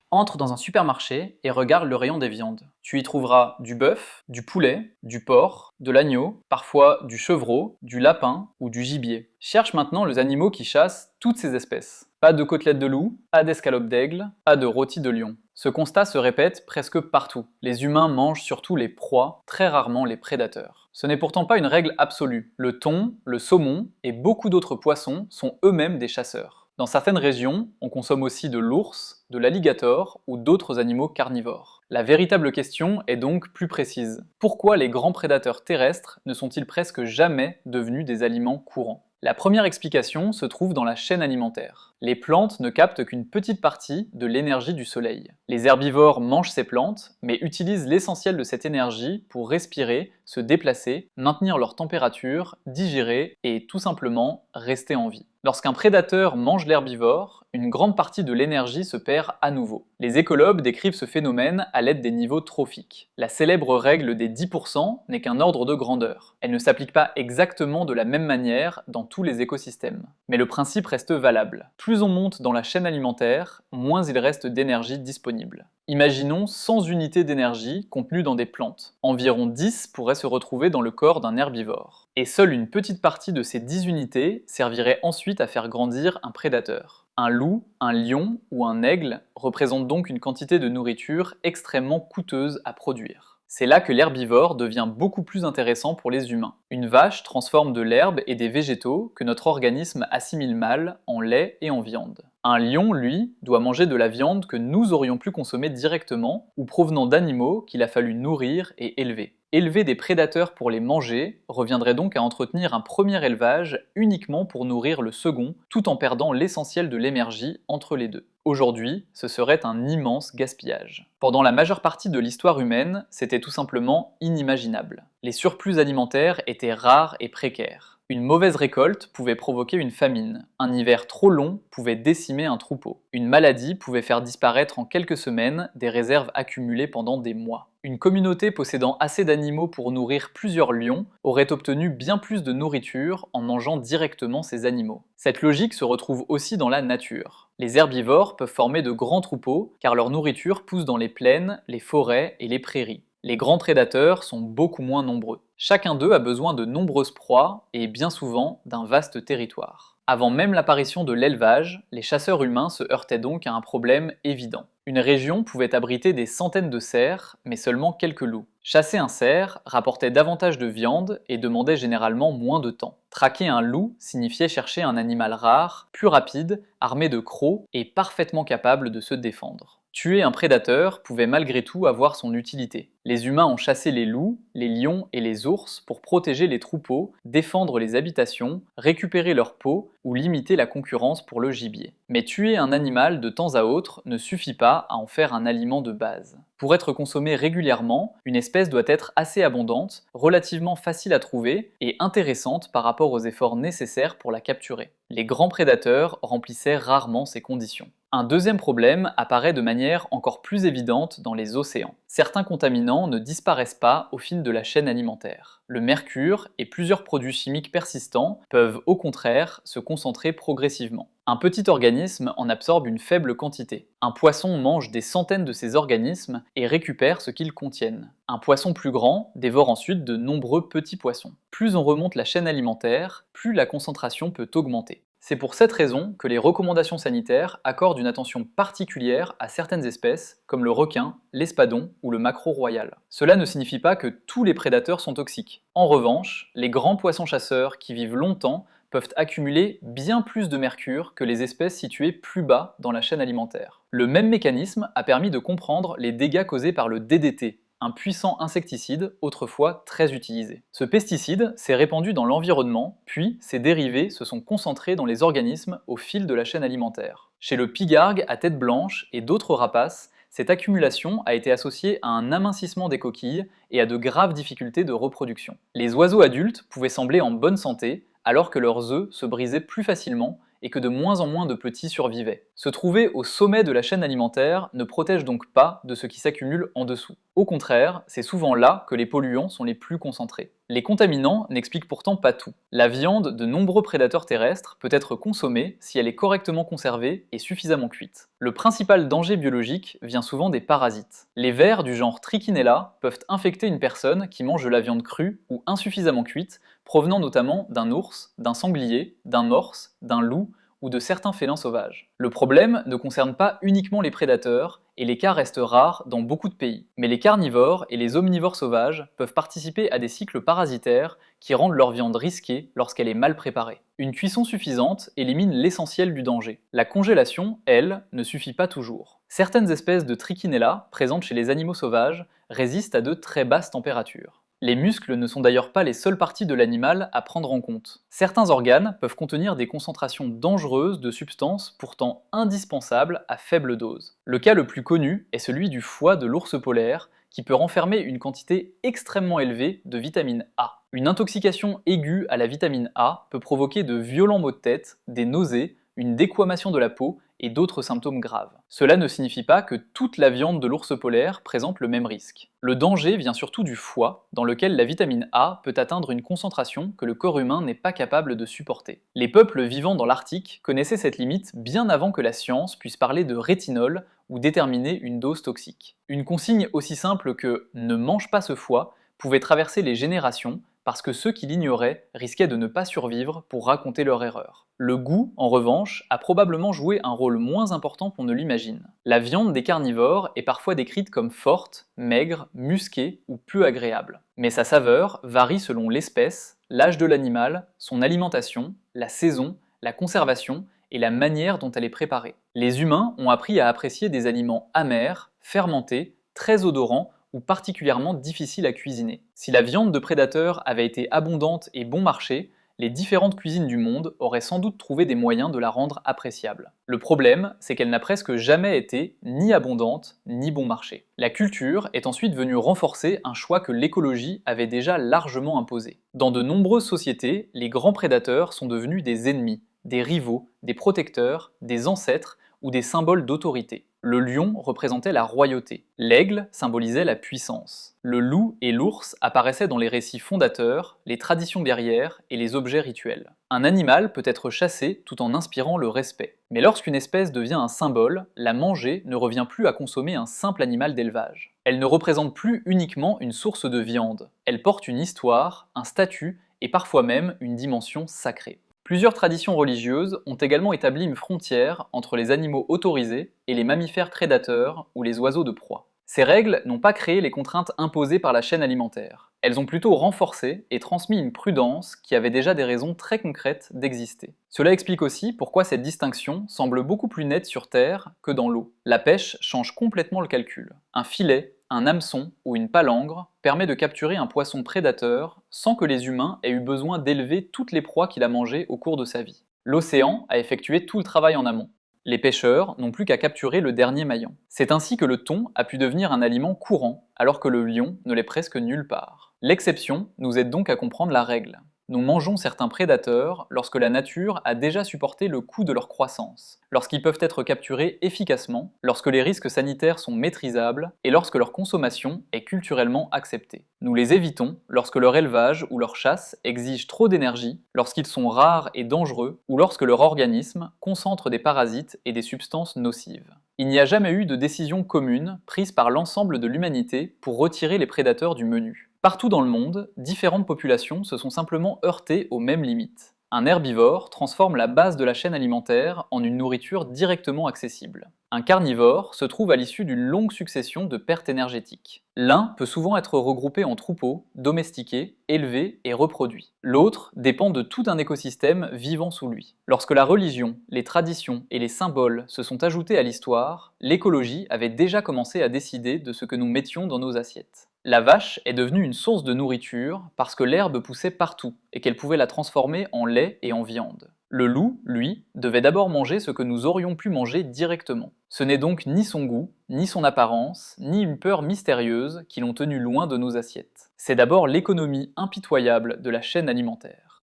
Entre dans un supermarché et regarde le rayon des viandes. Tu y trouveras du bœuf, du poulet, du porc, de l'agneau, parfois du chevreau, du lapin ou du gibier. Cherche maintenant les animaux qui chassent toutes ces espèces. Pas de côtelettes de loup, pas d'escalope d'aigle, pas de rôti de lion. Ce constat se répète presque partout. Les humains mangent surtout les proies, très rarement les prédateurs. Ce n'est pourtant pas une règle absolue. Le thon, le saumon et beaucoup d'autres poissons sont eux-mêmes des chasseurs. Dans certaines régions, on consomme aussi de l'ours, de l'alligator ou d'autres animaux carnivores. La véritable question est donc plus précise. Pourquoi les grands prédateurs terrestres ne sont-ils presque jamais devenus des aliments courants ? La première explication se trouve dans la chaîne alimentaire. Les plantes ne captent qu'une petite partie de l'énergie du soleil. Les herbivores mangent ces plantes, mais utilisent l'essentiel de cette énergie pour respirer, se déplacer, maintenir leur température, digérer et tout simplement rester en vie. Lorsqu'un prédateur mange l'herbivore, une grande partie de l'énergie se perd à nouveau. Les écologues décrivent ce phénomène à l'aide des niveaux trophiques. La célèbre règle des 10% n'est qu'un ordre de grandeur. Elle ne s'applique pas exactement de la même manière dans tous les écosystèmes. Mais le principe reste valable. Plus on monte dans la chaîne alimentaire, moins il reste d'énergie disponible. Imaginons 100 unités d'énergie contenues dans des plantes. Environ 10 pourraient se retrouver dans le corps d'un herbivore. Et seule une petite partie de ces 10 unités servirait ensuite à faire grandir un prédateur. Un loup, un lion ou un aigle représentent donc une quantité de nourriture extrêmement coûteuse à produire. C'est là que l'herbivore devient beaucoup plus intéressant pour les humains. Une vache transforme de l'herbe et des végétaux que notre organisme assimile mal en lait et en viande. Un lion, lui, doit manger de la viande que nous aurions pu consommer directement ou provenant d'animaux qu'il a fallu nourrir et élever. Élever des prédateurs pour les manger reviendrait donc à entretenir un premier élevage uniquement pour nourrir le second, tout en perdant l'essentiel de l'énergie entre les deux. Aujourd'hui, ce serait un immense gaspillage. Pendant la majeure partie de l'histoire humaine, c'était tout simplement inimaginable. Les surplus alimentaires étaient rares et précaires. Une mauvaise récolte pouvait provoquer une famine. Un hiver trop long pouvait décimer un troupeau. Une maladie pouvait faire disparaître en quelques semaines des réserves accumulées pendant des mois. Une communauté possédant assez d'animaux pour nourrir plusieurs lions aurait obtenu bien plus de nourriture en mangeant directement ces animaux. Cette logique se retrouve aussi dans la nature. Les herbivores peuvent former de grands troupeaux car leur nourriture pousse dans les plaines, les forêts et les prairies. Les grands prédateurs sont beaucoup moins nombreux. Chacun d'eux a besoin de nombreuses proies et bien souvent d'un vaste territoire. Avant même l'apparition de l'élevage, les chasseurs humains se heurtaient donc à un problème évident. Une région pouvait abriter des centaines de cerfs, mais seulement quelques loups. Chasser un cerf rapportait davantage de viande et demandait généralement moins de temps. Traquer un loup signifiait chercher un animal rare, plus rapide, armé de crocs et parfaitement capable de se défendre. Tuer un prédateur pouvait malgré tout avoir son utilité. Les humains ont chassé les loups, les lions et les ours pour protéger les troupeaux, défendre les habitations, récupérer leur peau ou limiter la concurrence pour le gibier. Mais tuer un animal de temps à autre ne suffit pas à en faire un aliment de base. Pour être consommée régulièrement, une espèce doit être assez abondante, relativement facile à trouver et intéressante par rapport aux efforts nécessaires pour la capturer. Les grands prédateurs remplissaient rarement ces conditions. Un deuxième problème apparaît de manière encore plus évidente dans les océans. Certains contaminants ne disparaissent pas au fil de la chaîne alimentaire. Le mercure et plusieurs produits chimiques persistants peuvent au contraire se concentrer progressivement. Un petit organisme en absorbe une faible quantité. Un poisson mange des centaines de ces organismes et récupère ce qu'ils contiennent. Un poisson plus grand dévore ensuite de nombreux petits poissons. Plus on remonte la chaîne alimentaire, plus la concentration peut augmenter. C'est pour cette raison que les recommandations sanitaires accordent une attention particulière à certaines espèces, comme le requin, l'espadon ou le maquereau royal. Cela ne signifie pas que tous les prédateurs sont toxiques. En revanche, les grands poissons chasseurs qui vivent longtemps peuvent accumuler bien plus de mercure que les espèces situées plus bas dans la chaîne alimentaire. Le même mécanisme a permis de comprendre les dégâts causés par le DDT, un puissant insecticide autrefois très utilisé. Ce pesticide s'est répandu dans l'environnement, puis ses dérivés se sont concentrés dans les organismes au fil de la chaîne alimentaire. Chez le pigargue à tête blanche et d'autres rapaces, cette accumulation a été associée à un amincissement des coquilles et à de graves difficultés de reproduction. Les oiseaux adultes pouvaient sembler en bonne santé, alors que leurs œufs se brisaient plus facilement et que de moins en moins de petits survivaient. Se trouver au sommet de la chaîne alimentaire ne protège donc pas de ce qui s'accumule en dessous. Au contraire, c'est souvent là que les polluants sont les plus concentrés. Les contaminants n'expliquent pourtant pas tout. La viande de nombreux prédateurs terrestres peut être consommée si elle est correctement conservée et suffisamment cuite. Le principal danger biologique vient souvent des parasites. Les vers du genre Trichinella peuvent infecter une personne qui mange de la viande crue ou insuffisamment cuite, provenant notamment d'un ours, d'un sanglier, d'un morse, d'un loup ou de certains félins sauvages. Le problème ne concerne pas uniquement les prédateurs, et les cas restent rares dans beaucoup de pays. Mais les carnivores et les omnivores sauvages peuvent participer à des cycles parasitaires qui rendent leur viande risquée lorsqu'elle est mal préparée. Une cuisson suffisante élimine l'essentiel du danger. La congélation, elle, ne suffit pas toujours. Certaines espèces de Trichinella, présentes chez les animaux sauvages, résistent à de très basses températures. Les muscles ne sont d'ailleurs pas les seules parties de l'animal à prendre en compte. Certains organes peuvent contenir des concentrations dangereuses de substances pourtant indispensables à faible dose. Le cas le plus connu est celui du foie de l'ours polaire, qui peut renfermer une quantité extrêmement élevée de vitamine A. Une intoxication aiguë à la vitamine A peut provoquer de violents maux de tête, des nausées, une déquamation de la peau et d'autres symptômes graves. Cela ne signifie pas que toute la viande de l'ours polaire présente le même risque. Le danger vient surtout du foie, dans lequel la vitamine A peut atteindre une concentration que le corps humain n'est pas capable de supporter. Les peuples vivant dans l'Arctique connaissaient cette limite bien avant que la science puisse parler de rétinol ou déterminer une dose toxique. Une consigne aussi simple que « ne mange pas ce foie » pouvait traverser les générations parce que ceux qui l'ignoraient risquaient de ne pas survivre pour raconter leur erreur. Le goût, en revanche, a probablement joué un rôle moins important qu'on ne l'imagine. La viande des carnivores est parfois décrite comme forte, maigre, musquée ou peu agréable. Mais sa saveur varie selon l'espèce, l'âge de l'animal, son alimentation, la saison, la conservation et la manière dont elle est préparée. Les humains ont appris à apprécier des aliments amers, fermentés, très odorants ou particulièrement difficiles à cuisiner. Si la viande de prédateurs avait été abondante et bon marché, les différentes cuisines du monde auraient sans doute trouvé des moyens de la rendre appréciable. Le problème, c'est qu'elle n'a presque jamais été ni abondante, ni bon marché. La culture est ensuite venue renforcer un choix que l'écologie avait déjà largement imposé. Dans de nombreuses sociétés, les grands prédateurs sont devenus des ennemis, des rivaux, des protecteurs, des ancêtres ou des symboles d'autorité. Le lion représentait la royauté, l'aigle symbolisait la puissance. Le loup et l'ours apparaissaient dans les récits fondateurs, les traditions guerrières et les objets rituels. Un animal peut être chassé tout en inspirant le respect. Mais lorsqu'une espèce devient un symbole, la manger ne revient plus à consommer un simple animal d'élevage. Elle ne représente plus uniquement une source de viande. Elle porte une histoire, un statut et parfois même une dimension sacrée. Plusieurs traditions religieuses ont également établi une frontière entre les animaux autorisés et les mammifères prédateurs ou les oiseaux de proie. Ces règles n'ont pas créé les contraintes imposées par la chaîne alimentaire. Elles ont plutôt renforcé et transmis une prudence qui avait déjà des raisons très concrètes d'exister. Cela explique aussi pourquoi cette distinction semble beaucoup plus nette sur Terre que dans l'eau. La pêche change complètement le calcul. Un filet, un hameçon ou une palangre permet de capturer un poisson prédateur sans que les humains aient eu besoin d'élever toutes les proies qu'il a mangées au cours de sa vie. L'océan a effectué tout le travail en amont. Les pêcheurs n'ont plus qu'à capturer le dernier maillant. C'est ainsi que le thon a pu devenir un aliment courant, alors que le lion ne l'est presque nulle part. L'exception nous aide donc à comprendre la règle. Nous mangeons certains prédateurs lorsque la nature a déjà supporté le coût de leur croissance, lorsqu'ils peuvent être capturés efficacement, lorsque les risques sanitaires sont maîtrisables et lorsque leur consommation est culturellement acceptée. Nous les évitons lorsque leur élevage ou leur chasse exige trop d'énergie, lorsqu'ils sont rares et dangereux ou lorsque leur organisme concentre des parasites et des substances nocives. Il n'y a jamais eu de décision commune prise par l'ensemble de l'humanité pour retirer les prédateurs du menu. Partout dans le monde, différentes populations se sont simplement heurtées aux mêmes limites. Un herbivore transforme la base de la chaîne alimentaire en une nourriture directement accessible. Un carnivore se trouve à l'issue d'une longue succession de pertes énergétiques. L'un peut souvent être regroupé en troupeaux, domestiqué, élevé et reproduit. L'autre dépend de tout un écosystème vivant sous lui. Lorsque la religion, les traditions et les symboles se sont ajoutés à l'histoire, l'écologie avait déjà commencé à décider de ce que nous mettions dans nos assiettes. La vache est devenue une source de nourriture parce que l'herbe poussait partout et qu'elle pouvait la transformer en lait et en viande. Le loup, lui, devait d'abord manger ce que nous aurions pu manger directement. Ce n'est donc ni son goût, ni son apparence, ni une peur mystérieuse qui l'ont tenu loin de nos assiettes. C'est d'abord l'économie impitoyable de la chaîne alimentaire.